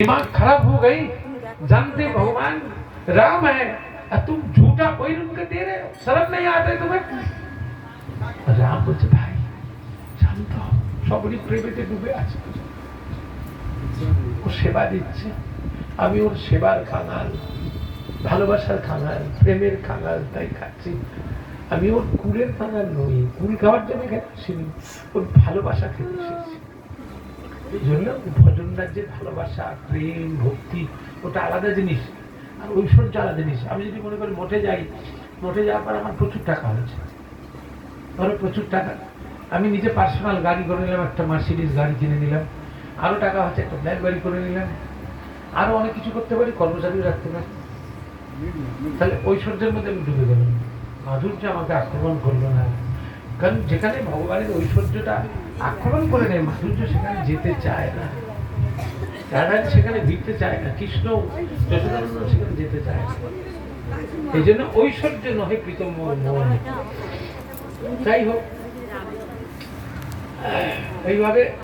दिमाग खराब हो गई। जानते भगवान राम है और तुम झूठा कोई उनके दे रहे हो, शर्म नहीं आते तुम्हें? राम बोलছে ভাই শান্ত হও, সবরই প্রেমেতে ডুবে আছে, ও সেবা দিচ্ছে, আমি ওর সেবার খাঙাল, ভালোবাসার খাঙাল, প্রেমের খাঙাল, তাই খাচ্ছি। আমি ওর কুলের খাঙাল নই, কুল খাওয়ার জন্য খেতেছি, ওর ভালোবাসা খেতে এসেছি। এই জন্য ভজন রাজ্যের ভালোবাসা, প্রেম, ভক্তি ওটা আলাদা জিনিস, আর ঐশ্বর্য আলাদা জিনিস। আমি যদি মনে করি মঠে যাই, মঠে যাওয়ার পর আমার প্রচুর টাকা হয়েছে, ধরো প্রচুর টাকা, আমি নিজে পার্সোনাল গাড়ি করে নিলাম, একটা মার্সিডিজ গাড়ি কিনে নিলাম, আরো টাকা হচ্ছে একটা ফ্ল্যাট বাড়ি করে নিলাম, আরো অনেক কিছু করতে পারি, কর্মচারী রাখতে পারি, তাহলে ঐশ্বর্যের মধ্যে আমি ডুবে গেলাম। মাধুর্য আমাকে আক্রমণ করলো না, কারণ যেখানে ভগবানের ঐশ্বর্যটা আক্রমণ করে নেয়, মাধুর্য সেখানে যেতে চায় না, রাধা সেখানে ভিড়তে চায় না, কৃষ্ণ যশোদানন্দ সেখানে যেতে চায় না। এই জন্য ঐশ্বর্য নহে প্রীতম মন। যাই হোক, এইভাবে